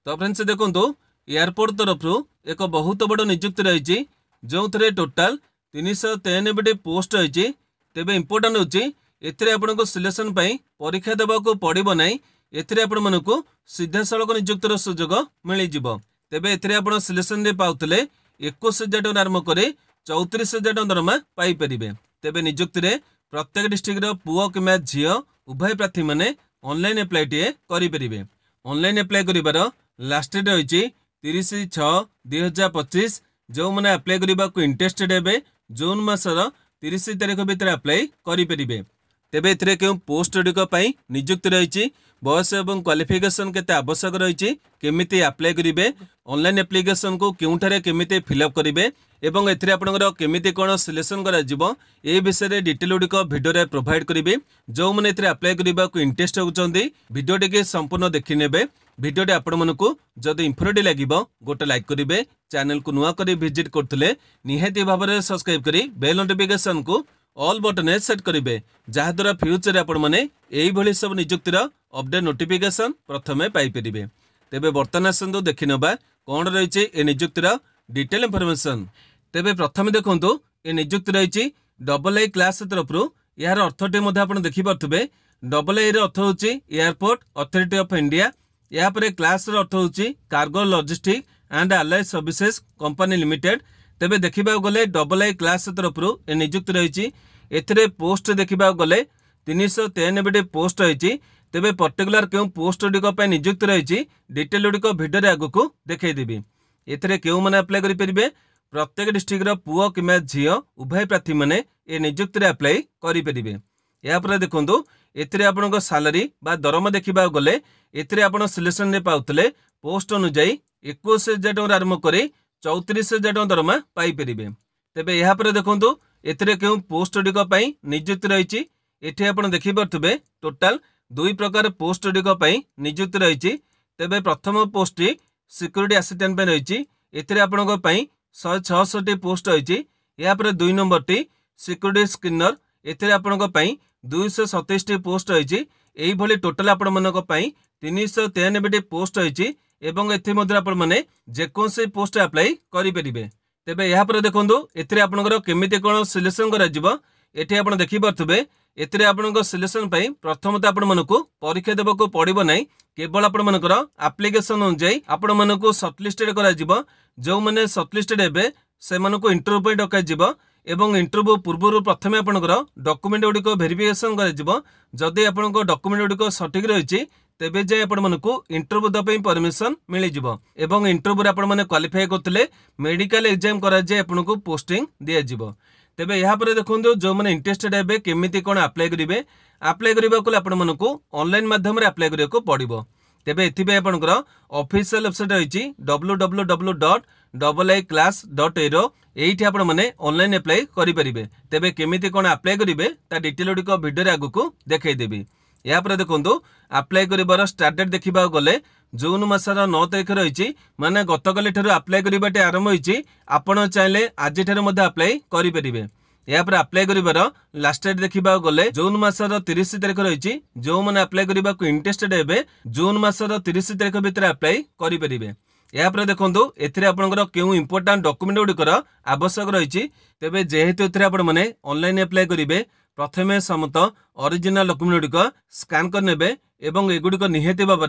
तो फ्रेंड्स देखो एयरपोर्ट तरफ एक बहुत बड़ नियुक्ति रही जो थे टोटाल 393 पोस्ट रही। तेबे इंपोर्टाट होची एथिरे आपनको सिलेक्शन पाई परीक्षा देबाको पड़िबो नाही। एथिरे आपण मानकु सीधा सड़क नियुक्तिर सुजोग मिल जिवो। तेबे एथिरे आपण सिलेक्शन रे पाउतले 21,000 टଙ୍କା आरंभ करे 34,000 टଙ୍କା दरमा पाई परिबे। तेबे नियुक्ति रे प्रत्येक डिस्ट्रिक्ट रो पुओ किमा झियो उभय प्रार्थी माने ऑनलाइन अप्लाई टिए करि परिबे। ऑनलाइन अप्लाई करिबार लास्ट डेट रही 30/6/2025। जो मैंने अप्लाई करने को इंटरेस्टेड हे जून मासर 30 तारीख भितर अप्लाई करेंगे। तेबे एथिरे क्यों पोस्ट गुड़िक नियुक्ति रही बयस और क्वालिफिकेशन केते आवश्यक रही केमिति अप्लाई करेंगे ऑनलाइन एप्लिकेशन को क्योंठारे केमिति फिलअप करेंगे एवं एथिरे आपनकर केमिति कोन सिलेक्शन करा जिवो ए विषय डिटेल गुड़िक भिडियो रे प्रोवाइड करेंगे। जो मैंने एथिरे अप्लाई करने को इंटरेस्ट होउचंदी वीडियो टिके संपूर्ण देखि नेबे। वीडियो आपण मानकु जदि इन्फॉर्मेटिव लागिबो गोटे लाइक करेंगे। चैनल को नुआ करी विजिट करथिले निहाती भाव में सब्सक्राइब करी बेल नोटिफिकेशन को ऑल बटन सेट करेंगे जहाद्वारा फ्यूचर आपण माने एही भली सब नियुक्तिर अपडेट नोटिफिकेशन प्रथमे पाई परिबे। तेबे वर्तमान आसंतु देखि नबा कोन रहिछि ए नियुक्तिर डिटेल इन्फॉर्मेशन। तेबे प्रथमे देखंतु ए नियुक्ति रहिछि AA क्लास तरफ यार अर्थटी मध्ये आपण देखि पारथबे। AA रे अर्थ होछि एयरपोर्ट अथॉरिटी ऑफ इंडिया। या परे क्लास रे अर्थ होछि cargo logistic and allied services company limited. तेबे देखिबा गले AA क्लास तरफ ए नियुक्ति रहिछि। एथिरे पोस्ट देखिबा गले 393 पोस्ट रहिछि। तेबे पर्टिकुलर क्यों पोस्ट गुड़िक नियुक्ति रही डिटेल गुड़िक भिडियो आगु देखई देबी। एथिरे क्यों माने अप्लाई करि परिबे प्रत्येक डिस्ट्रिक्ट रो पुओ किमा झियो उभय प्रार्थी माने ए नियुक्ति रे अप्लाई करि परिबे। या पर देखंतु एथिरे आपनको सैलरी बा दरमा देखिबा गले एथिरे आपण सिलेक्शन रे पाउतले पोस्ट अनुसार 21,000 टଙ୍କା आरंभ करे 34,000 टଙ୍କା दरमा पाई परिबे। तेबे या पर देखंतु एथिरे क्यों पोस्ट गुड़िक नियुक्ति रही एठी आपण देखि पारथबे टोटाल 2 प्रकार पोस्ट गुड़िक नियुक्ति रही। तेबे प्रथम पोस्ट सिक्योरिटी असिस्टेंट पे रही एथिरे आपनको 166 पोस्ट रही। या पर 2 नंबर टी सिक्योरिटी स्क्रीनर एथिरे आपनको 227 पोस्ट रही। एही भली टोटाल आपण मानक 393 पोस्ट रही एवं एथि मध्ये आपण माने जेकोसी पोस्ट अप्लाई करि परिबे। तेबे या पर देखंतु एथिरे आपनकर केमिति कोन सिलेक्शन करा जिवो एठी आपण देखि पारथबे। एथिरे आपनकर सिलेक्शन पई प्रथमतः आपण मानकु परीक्षा देबको पड़िबो नै केवल आपण मानकर एप्लीकेशन अनुसार आपण मानकु शॉर्टलिस्टेड करा जिवो। जो माने शॉर्टलिस्टेड हेबे से मानकु इंटरव्यू पई डका जिवो एवं इंटरव्यू पूर्व प्रथमे आपनकर डॉक्यूमेंट गुड़िक वेरिफिकेशन करा जिवो। जदि आपनकर डॉक्यूमेंट गुड़िक सठिक रहिछि तेबे जे आपण मानकु इंटरव्यू दपई परमिशन मिल जिवो एवं इंटरव्यू रे आपण माने क्वालिफाई करथिले मेडिकल एग्जाम करा जे आपनकु पोस्टिंग दिया जिवो। तेबे यहाँ पर देखो जो मैंने इंटरेस्टेड हे केमिति कोन अप्लाई करेंगे अप्लाई करने को आपण मानकु ऑनलाइन माध्यम रे अप्लाई करने को पड़िबो। तेबे एथिबे आपनकर ऑफिशियल वेबसाइट रही www.aiclass.aero एठी आपण माने ऑनलाइन अप्लाई करि परिबे। तेबे केमिति कोन अप्लाई करिवे ता डिटेल गुड़िक भिडियो रे आगु देखै देबी। या पर देखंतु अप्लाई करिबार स्टार्ट डेट देखिबा गले जून मासर 9 तारिख रही माने गतकाली ठारू अप्लाई करिबाटे आरंभ होईची। आपण चाहिले आज ठारू मध्ये अप्लाई करि परिबे। या पर अप्लाई करिबार लास्ट डेट देखिबा गले जून मासर 30 तारिख रही। जो माने अप्लाई करिबा को इंटरेस्टेड हेबे जून मासर 30 तारिख भितर अप्लाई करि परिबे। या पर देखंतु एथिरे आपनकर केउ इंपोर्टेंट डॉक्यूमेंट गुड़िकर आवश्यक रही। तेबे जेहेतु एथिरे आपण माने ऑनलाइन अप्लाई करिवे प्रथमे समत ओरिजिनल डॉक्यूमेंट गुड़िक स्कैन करनेबे एवं एगुड़िक निहाती भाव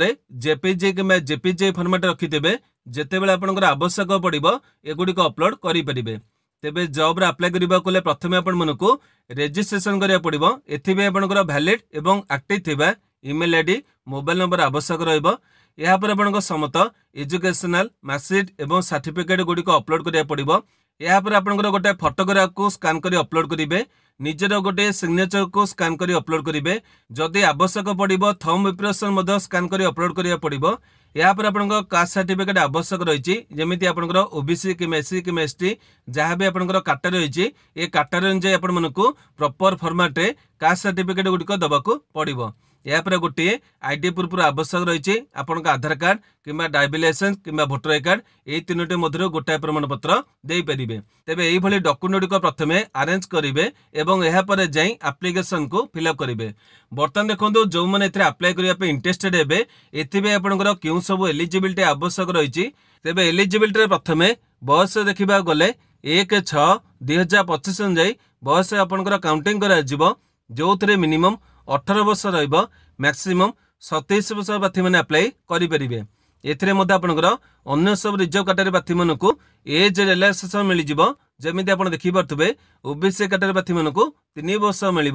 में जेपीजी फॉर्मेट रखिथे जितेबाला आपनकर आवश्यक पड़िबो एगुड़िक अपलोड करि परिबे। तेबे जॉब रे अप्लाई करबा कोले प्रथमे आपण मनकु रजिस्ट्रेशन करिया पड़िबो। एथिबे आपनकर वैलिड एवं एक्टिव थिबा ईमेल आईडी मोबाइल नंबर आवश्यक रहइबो। या पर आपनकर समत एजुकेशनल मार्कशीट एवं सर्टिफिकेट गुड़िक अपलोड करिया पड़िबो। या पर आपनकर गोटे फोटोग्राफ को स्कैन करी अपलोड करिवे निजर गोटे सिग्नेचर को स्कैन करी अपलोड करिवे। जदि आवश्यक पड़िबो थंब इंप्रेशन मध्य स्कैन करी अपलोड करिया पड़िबो। या पर आपनकर कास्ट सर्टिफिकेट आवश्यक रही जेमिति आपनकर ओबीसी कि एससी कि एसटी जहाँ भी आपनकर काटा रही ए काटार अनुसार आपण मानकु प्रॉपर फॉर्मेट रे कास्ट सर्टिफिकेट गुड़िक दबाकू पड़िबो। यापर गोटे आईडी प्रूफ आवश्यक रही आपन आधार कार्ड किंबा ड्राइविंग लाइसेंस किंबा भोटर आई कार्ड यही तीनोटी मध्य गोटाए प्रमाणपत्र देपारे। तेबे यही डॉक्यूमेंट गुड़िक प्रथम अरेंज करेंगे और यापर जाई एप्लिकेशन को फिलअप करेंगे। बर्तमान देखो जो मैंने अप्लाई करने इंटरेस्टेड हे एथि आपंकर क्यों सब एलिजिबिलिटी आवश्यक रही। तेबे एलिजिबिलिटी प्रथम बयस देखा गले 1/6/2025 अनुजाई बयस आपंकर काउंटिंग कर जो मिनिमम 18 वर्ष मैक्सिमम 27 वर्ष प्रार्थी मैंने अप्लाई करेंगे। एपंकर अन्य सब रिजर्व कैटेगरी प्रार्थी मानक एज रिलैक्सेशन मिल जमी आप देखिपे ओबीसी कैटेगरी प्रार्थी मानक 3 वर्ष मिल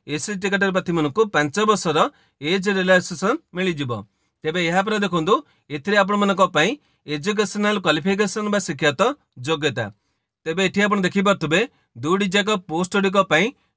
एससी कैटेगरी प्रार्थी मानक 5 वर्षर एज रिलैक्सेशन मिल तेबे यापर देखो ये आपण एजुकेशनल क्वालिफिकेशन बा शिक्षागत योग्यता। तेबे ये आप देखिपे दुईटी जाक पोस्ट गुड़िक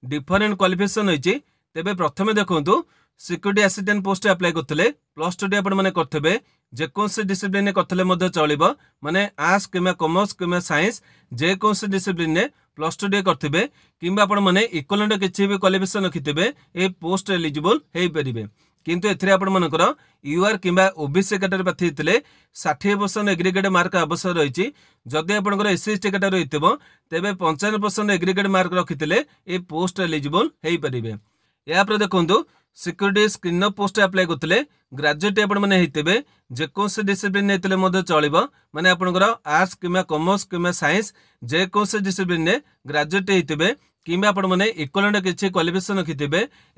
डिफरेंट क्वालिफिकेशन होती। तेबे प्रथम देखो सिक्यूरीटी असिस्टेंट पोस्ट अप्लाई करते +2 आपने करेंगे जेकोसी डिसिप्लिन करते चलो माने आर्ट्स कि कॉमर्स कि साइंस जेकोसी डिसिप्लिन +2 करेंगे कि आपने इक्वलेंट किसी भी क्वालिफिकेशन रखिथे ये पोस्ट एलिजिबल हो पारे। किंतु एथिरे आपनकर यूआर किंबा ओबीसी कैटेगरी प्रार्थी होते 60% एग्रीगेट मार्क आवश्यक रही। जदि आपंकर एससी कैटेगरी होइतिबो तेबे 55% एग्रीगेट मार्क रखिते ये पोस्ट एलिजिबल हो पारे। यापर देखो सिक्यूरीटी स्क्रीनर पोस्ट अप्लाई करते ग्रेजुएट आपते जेकोसी डिसिप्लिन होते चलो माने आपंकर आर्ट्स कि कॉमर्स कि साइंस जेकोसी डिसिप्लिन ग्रेजुएट होते कि आपने इक्वलेंट किसी क्वालिफिकेशन रखिथे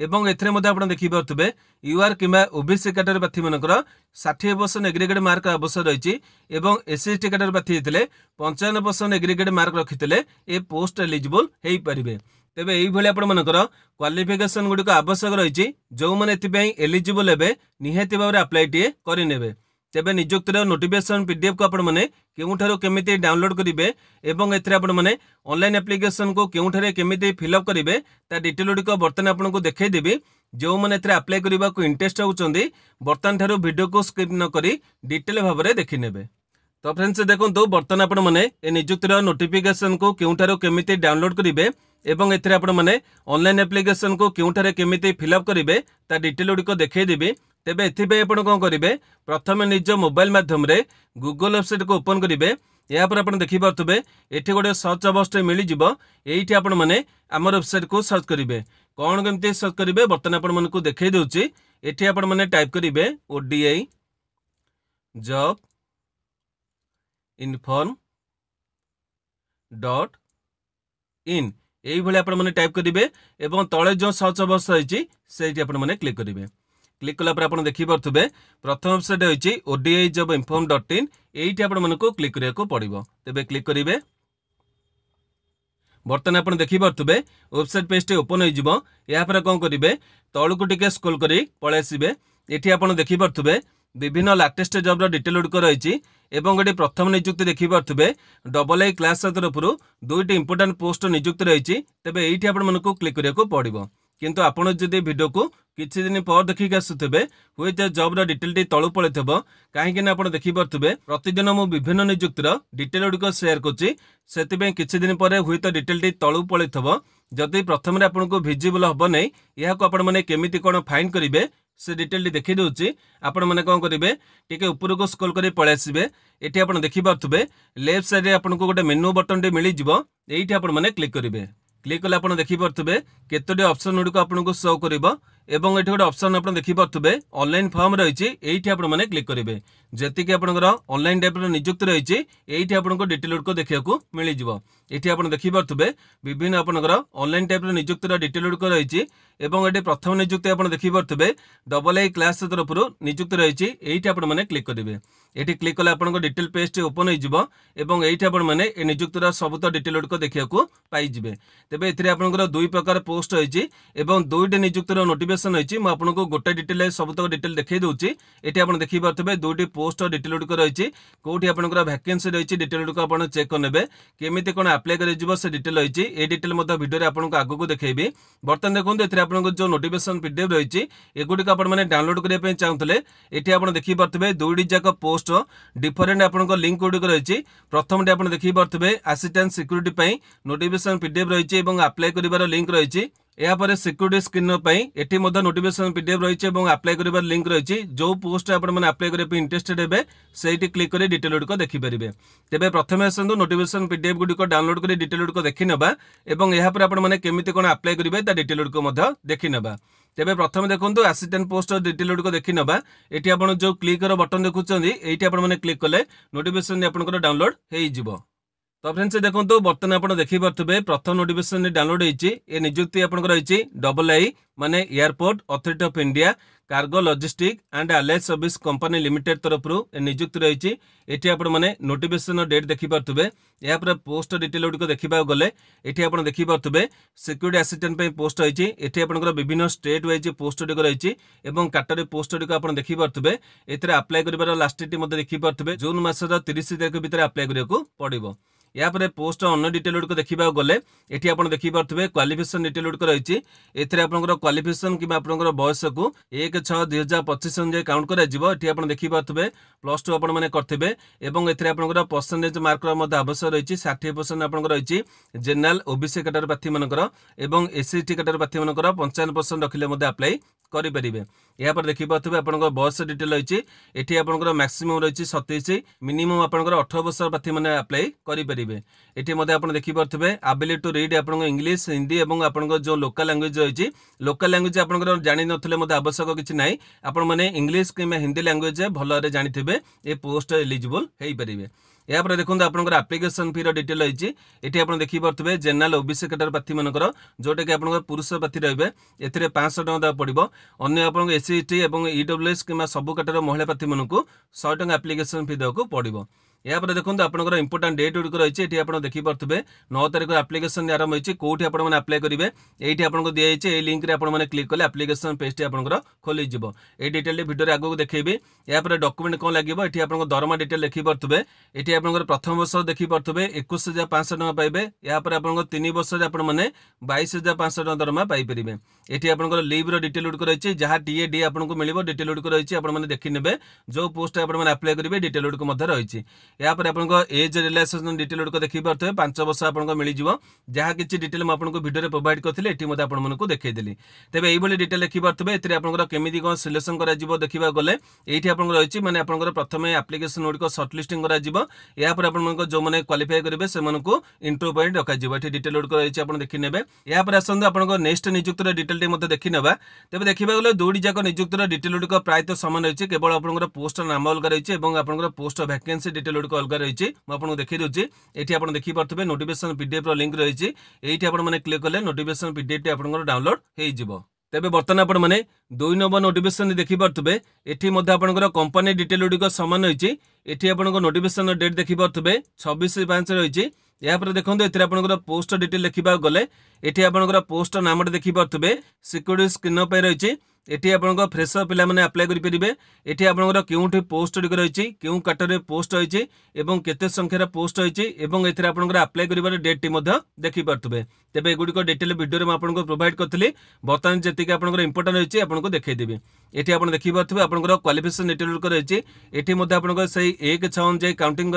और एथेर देखिपे यूआर किंबा ओबीसी कैटेगरी प्रार्थी मानकर 60% एग्रीगेट मार्क आवश्यक रही और एससी कैटेगरी प्रार्थी होते 55% एग्रीगेट मार्क रखिते ये पोस्ट एलिजिबल हो पारे। तेबे यही आपंकर क्वालिफिकेशन गुड़िक आवश्यक रही जो मैंने एलिजिबल हे निहाती भाव में अप्लाई टे करे। तेबे नियुक्तिर नोटिफिकेशन पीडीएफ को आपने क्यों केमिति डाउनलोड करेंगे और एने ऑनलाइन एप्लिकेशन को क्यों केमिति फिलअप करेंगे ता डिटेल गुड़िक बर्तमान आपको देखईदेवी। जो मैंने अप्लाई करने को इंटरेस्ट होती बर्तमान ठार वीडियो को स्किप न करी डिटेल भाव में देखने। तो फ्रेंड्स देखो बर्तमान आपने नियुक्तिर नोटिफिकेशन को क्यों केमिति डाउनलोड करेंगे और एने ऑनलाइन एप्लिकेशन को क्यों केमिति फिलअप करेंगे ता डिटेल गुड़िक देखईदेवी। तेबे एथिपाई आपण कौन करेंगे प्रथम निज मोबाइल माध्यम रे गूगल वेबसाइट को ओपन करेंगे। यापर आप देखिपे ये गोटे सर्च बॉक्स मिल जाइए आपण मैंने आम वेबसाइट को सर्च करेंगे। कौन केमती सर्च करेंगे बर्तमान आपण मानक देखई दूची ये आपण मैंने टाइप करेंगे ओडीआई जॉब इनफॉर्म .in यही आपण मैंने टाइप करेंगे और तले जो सर्च बॉक्स रही से आपण मैंने क्लिक करेंगे। क्लिक कलापर आप देखिपे प्रथम वेबसाइट होची ओडीआई जॉब इनफॉर्म .in यही आपको क्लिक करने पड़ो। तेबे क्लिक करेंगे बर्तमान आप देखिपे वेबसाइट पेज ओपन हो कौन करेंगे तलू टिके स्क्रॉल कर पलि आसबे। ये आप देखिपे विभिन्न लाटेस्ट जॉब डिटेल गुड़िक रही ये प्रथम नियुक्ति देखिपे AA क्लास तरफ दुईटी इंपोर्टेंट पोस्ट नियुक्ति रही। तेबे ये आपको क्लिक करने पड़ो किंतु आपड़ जदि वीडियो को किसी दिन पर देखिक आसुवे हुए जॉब डिटेल टी तलू पड़े कहीं आप देखिपे प्रतिदिन मु विभिन्न नियुक्तिर डिटेल गुड़िक सेयार करें किसी दिन पर हुए तो डिटेल टी तलू पड़े जदि प्रथम आपको भिजिबल हम नहीं यह आपने केमिति कौन फाइंड करेंगे से डिटेल टी देखी दूसरी आपण मैंने कौन करेंगे टी ऊपर को स्क्रॉल कर पलि आसबे। ये आप देखिपे लेफ्ट साइड आपको गोटे मेनू बटन टे मिल जाइए ये आपने क्लिक करेंगे। क्लिक कले आप देखिपे केतोटी ऑप्शन गुड़िक आपको शो कर ये गोटे ऑप्शन आप देखिपे ऑनलाइन फॉर्म रही ये आपने क्लिक करेंगे। जी आपंकर ऑनलाइन टाइप नियुक्ति रही ये आपको डिटेल गुड़िक देखा मिल ये आप देखिपे विभिन्न आपंकर ऑनलाइन टाइप नियुक्तिर डिटेल गुड़िक रही ये प्रथम नियुक्ति आप देखिपे AA क्लास तरफ नियुक्ति रही ये आपने क्लिक करेंगे। ये क्लिक कले आपको डिटेल पेज ओपन हो ये आपने नियुक्तिर सब डिटेल गुड़िक देखा पाइबे। तेबे एथिरे आपनकर दुई प्रकार पोस्ट होइछि एवं दुईटी नियुक्तिर नोटिफिकेशन होइछि। मु आपनको गोटे डिटेल सबतक डिटेल देखै दोछि। एठी आपण देखि पारथबे दुईटी पोस्ट डिटेल गुड़िक रही कोठी आपनकर वैकेंसी रही डिटेल गुड़िक आपण चेक करनेबे केमिति कोन अप्लाई करे जिवो से डिटेल रही ए डिटेल मत वीडियो रे आपनको आगु देखैबी। बर्तमान देखुन एथिरे आपनको जो नोटिफिकेशन पीडीएफ रही ए गुड़िक आपण माने डाउनलोड करिया पय चाहुतले एठी आपण देखि पारथबे दुईटी जाक पोस्ट डिफरेंट आपनको लिंक गुड़िक रही। प्रथमटे आपण देखि पारथबे असिस्टेंट सिक्यूरीटी पय नोटिफिकेशन पीडीएफ रही एवं अप्लाई करिवार लिंक रही यापर सिक्यूरिटी स्क्रीन एटी नोटिफिकेशन पीडीएफ रही है अप्लाई कर लिंक रही जो पोस्ट आपने अप्लाई करने इंटरेस्टेड हे से क्लिक कर डिटेल गुड़िक देखिपारे। तेज प्रथम आसतु नोटिफिकेशन पीडीएफ गुड़िक डाउनलोड कर डिटेल गुड़िक देखी ना यापर आपने केमी कौन अप्लाई करेंगे डिटेल गुड़िक देखी ना। तेज प्रथम देखो असिस्टेंट पोस्ट डिटेल गुड़िक देखी ना ये आप जो क्लिक बटन देखुं ये क्लिक कले नोटिफिकेशन आपंकर डाउनलोड हो। तो फ्रेंड्स देखो बर्तमान आप देखिपे प्रथम नोटिफिकेशन डाउनलोड होती निजुक्ति आप रही आई माने airport authority of India cargo logistic and allied service company limited तरफ निजुक्ति रही ये आप नोटिफिकेशन डेट देखिपे। यापर पोस्ट डिटेल गुड़िक देखा गले ये आप देखिपे सिक्यूरिटी असिस्टेंट पोस्ट होती ये आप विभिन्न स्टेट वाइज पोस्ट गुड़िक रही कैटेगरी पोस्ट गुड़िक आप देखिपे ये अप्लाई कर लास्ट डेट देखिपे जून मासर 30 तारीख भितर अप्लाई करने पड़ो। यापर पोस्ट अन्य डिटेल गुड़िक देखा गले ये आप देखिपे क्वालिफिकेशन डिटेल गुड़िक रही है आपंकर क्वालिफिकेशन कि बयस को 1/6/2025 अनुसार काउंट कर देखिपे +2 आपने करेंगे आपंकर परसेंटेज मार्क आवश्यक रही 60% आप रही जेनराल ओबीसी कैटेगरी प्रार्थी मानकर एससी कैटेगरी प्रार्थी मानकर 55% रखिले अप्लाई करेंगे। यापर देखिपे आप बयस डिटेल रही ये आपंकर मैक्सिमम रही 27 मिनिमम आपंकर 18 वर्ष प्रार्थी मैंने अप्लाई करेंगे। ये आप देखिपे एबिलिटी टू रीड आप इंग्लिश हिंदी और आप जो लोकल लैंग्वेज रही लोकल लैंग्वेज आपंकर जानी नथिले आवश्यक किसी ना आपण मैंने इंग्लिश कि हिंदी लैंग्वेज भल जानी ये पोस्ट एलिजिबल हो पारे। यापर देखो आपंकर एप्लिकेशन फी डिटेल रही ये आप देखिपे जेनराल ओबीसी कैटेगरी प्रार्थी मानकर जोटा कि आप पुरुष प्रार्थी रही है 500 टका पड़ो अन्य आप एससी एसटी और ईडब्ल्यूएस कि सब कैटेगरी महिला प्रार्थी मानक 100 टका एप्लिकेशन फी देवाक पड़ो। यापर देखो आपंकर इंपोर्टाट डेट गुड़िक रही है आप देखिपे 9 तारीख एप्लिकेशन आरंभ होती कौटी आप अप्लाई करेंगे ये आपको दिखाई लिंक रे आपने क्लिक कले एप्लिकेशन पेज आपंकर खोल ये डिटेल भिडियो आगे देखेबी। यापर डॉक्यूमेंट कौन लगे ये आप दरमा डिटेल देखिपे ये आप प्रथम वर्ष देखिपे 21,500 टका पाइबे। यापर आप 3 वर्ष आपने 22,500 टका दरमा पाइपर। ये आप लिव डिटेल गुड़िक रही जहाँ टीए डी आपको मिले डिटेल गुड़िक रही है देखने जो पोस्ट आपने अप्लाई करेंगे डिटेल गुड़िक रही। यापर आप एज रिलैक्सेशन डिटेल गुड़िक देखिपे 5 वर्ष आपको मिल जहाँ किसी डिटेल मुझे भिडियो प्रोवाइड करी ये आपको देखीदेली। तेज ये डिटेल देखिपे ये आपको केमी कौन सिलेक्शन कर देखा गले ये आप रही मैंने आप प्रथम एप्लिकेशन गुड़िक सर्टलिस्टिंग कर जो मैंने क्वालिफाई करेंगे से इंटरव्यू पॉइंट रखा डिटेल गुड़िक रही है देखने। यापर आसतु आप नेक्स्ट निजुक्तिर डिटेल देखी ना तेज देखा गले दुईटी जाक निजुक्तिर डिटेल गुड़िक प्रायतः सामान रही केवल आप पोस्ट नाम अलग रही है आप पोस्ट वैकेंसी डिटेल गुड़िक अलग रही मुझे देखी दूसरी ये आप देखिपे नोटिफिकेशन पीडीएफ लिंक रही है आपने क्लिक कले नोटिफिकेशन पीडीएफ आपंकर डाउनलोड हो। तेबे बर्तमान आपण मैंने 2 नंबर नोटिफिकेशन देखिपे ये आपंकर कंपनी डिटेल गुड़िक सामान रही ये आप नोटिफिकेशन डेट देखिपे 26/5 रही। यापर देखो ये आपंकर पोस्ट डिटेल देखा गले ये आपंकर पोस्ट नाम देखिपे सिक्यूरिटी स्क्रीन रही ये आप फ्रेशर पिला मैंने अप्लाई करेंगे ये आपंकर क्योंठी पोस्ट गुड़िक रही क्यों कैटेगरी पोस्ट रही केते संख्यार पोस्ट रही ये आपंकर अप्लाई कर डेट देखिपे। तेज एगुड़िक डिटेल भिडियो में आपको प्रोवाइड करी बर्तमान जी आपंकर इंपोर्टाट रही आपको देखईदेवी। ये आप देखिपे आपंकर क्वालिफिकेशन डिटेल गुड़िक रही ये आपंकर से 1/6 अनुसार काउंटिंग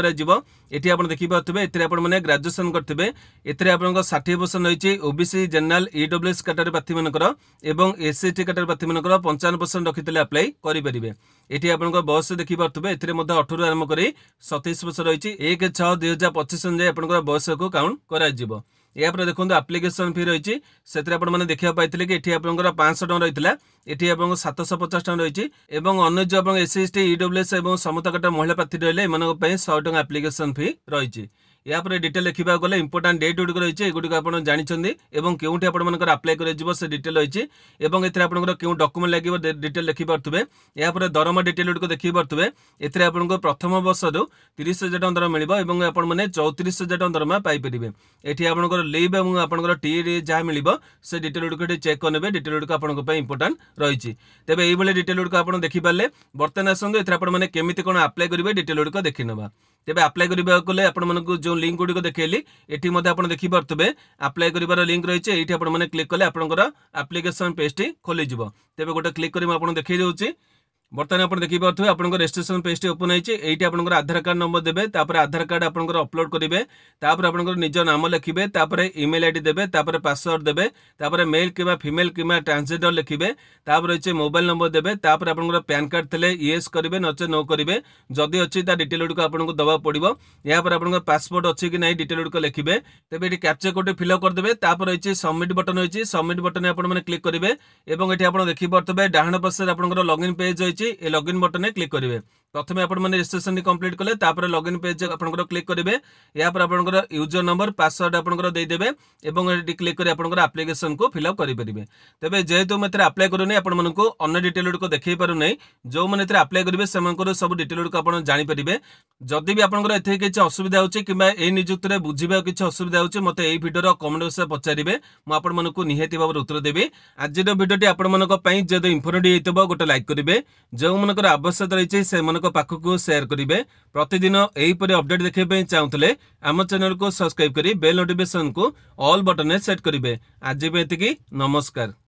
ये आप देखिपे ये आपने ग्रेजुएशन करेंगे ये आपंकर 60% रही ओबीसी जेनराल ईडब्ल्यूएस कैटेगरी प्रार्थी मानकर एससी एसटी कैटेगरी प्रार्थी मानकर 55% रखी अप्लाई करेंगे। ये आपंकर बयस देखिपे ये 18 आरंभ कर 27 वर्ष रही 1/6/2025 अनुसार आपंकर बयस को काउंट कर। यापर देखो एप्लिकेशन फी रही से आपने देखा पाई कि ये आपंकर 500 टका रही ये आप 750 टका रही अन्य जो आप एससी एसटी ईडब्ल्यूएस और समता कैटेगरी महिला प्रार्थी रही 100 टका एप्लिकेशन फी रही। यापर डिटेल देखा गले इंपोर्टाट डेट गुड़िक रही है आप जानते क्योंटी आपर अप्लाई कर से डिटेल रही ये आपंकर क्यों डॉक्यूमेंट लगे डिटेल देखिपे। यापर दरमा डिटेल गुड़िक देखिपे ये आपको प्रथम वर्ष 30,000 टका दरमा मिले और आपने 34,000 टका दरमा पाइपर। ये आपंकर लिव और आपंकर टी जहाँ मिल से डिटेल गुड़िक चेक करेंगे डिटेल गुड़िक आप इंपोर्टाट रही। तेज ये डिटेल गुड़िक आप देखिपारे बर्तमान आसतु ये आपने केमी कौन अप्लाई करेंगे डिटेल गुड़िक देखी ना। तेज अप्लाई करने आपको जो लिंक गुड़िक देखली ये आप देखिपे अप्लाई कर लिंक रही है ये आपने क्लिक कले आपंकर एप्लिकेशन पेज टी खोल तेज गोटे क्लिक कर देखी दूसरी बर्तमान आप देखिए आपंकर रजिस्ट्रेशन पेज ओपन होती है। आपंकर आधार कार्ड नंबर देवे, आधार कार्ड आपंकर अपलोड करेंगे, आपंकर निज नाम लिखिए, इमेल आईडी देवे, पासवर्ड देवे, मेल कि फीमेल कि ट्रांसजेंडर लिखिए, रही मोबाइल नंबर देवे, आपंकर पैन कार्ड थे येस करेंगे नचे नो करेंगे, जदि अच्छी डिटेल गुड़िक आपको दवा पड़ो। यापर आप पासपोर्ट अच्छी कि नहीं डिटेल गुड़िक लिखिए, तेज ये कैप्चा कोड फिलअप करदे, रही सबमिट बटन रही सबमिट बटन आपने क्लिक करेंगे। ये आप देखिए डाण पार्श्व आपंकर लॉगिन पेज रही है, लॉगिन बटन क्लिक करेंगे। प्रथम आपने रजिस्ट्रेशन कंप्लीट कले, लॉगिन पेज आपंकर क्लिक करेंगे। यापर आपंकर यूजर नंबर पासवर्ड आपंकर देदेवे और क्लिक कर आपंकर एप्लिकेशन को फिलअप करेंगे। तेज जेहेतु मुझे अप्लाई करूनी आपको अन्य डिटेल गुड़िक देखी पार नहीं, जो मैंने अप्लाई करेंगे से सब डिटेल गुड़िक आप जानीपारे। जदि भी आपंकर एथे किसी असुविधा होची कि नियुक्ति में बुझा किसी असुविधा होची मत यही भिडियो कमेंट बक्स पचारे, मुझे निहाती भाव उत्तर देवी। आज भिडियोटी आपंपाई जब इनफर्मेटिव होता गोटे लाइक करेंगे, जो मनकर आवश्यकता रही से पाखक शेयर करेंगे। प्रतिदिन यहीपरि अपडेट देखा चाहूले आम चैनल को सब्सक्राइब कर बेल नोटिफिकेशन को ऑल बटन सेट करेंगे। आज नमस्कार।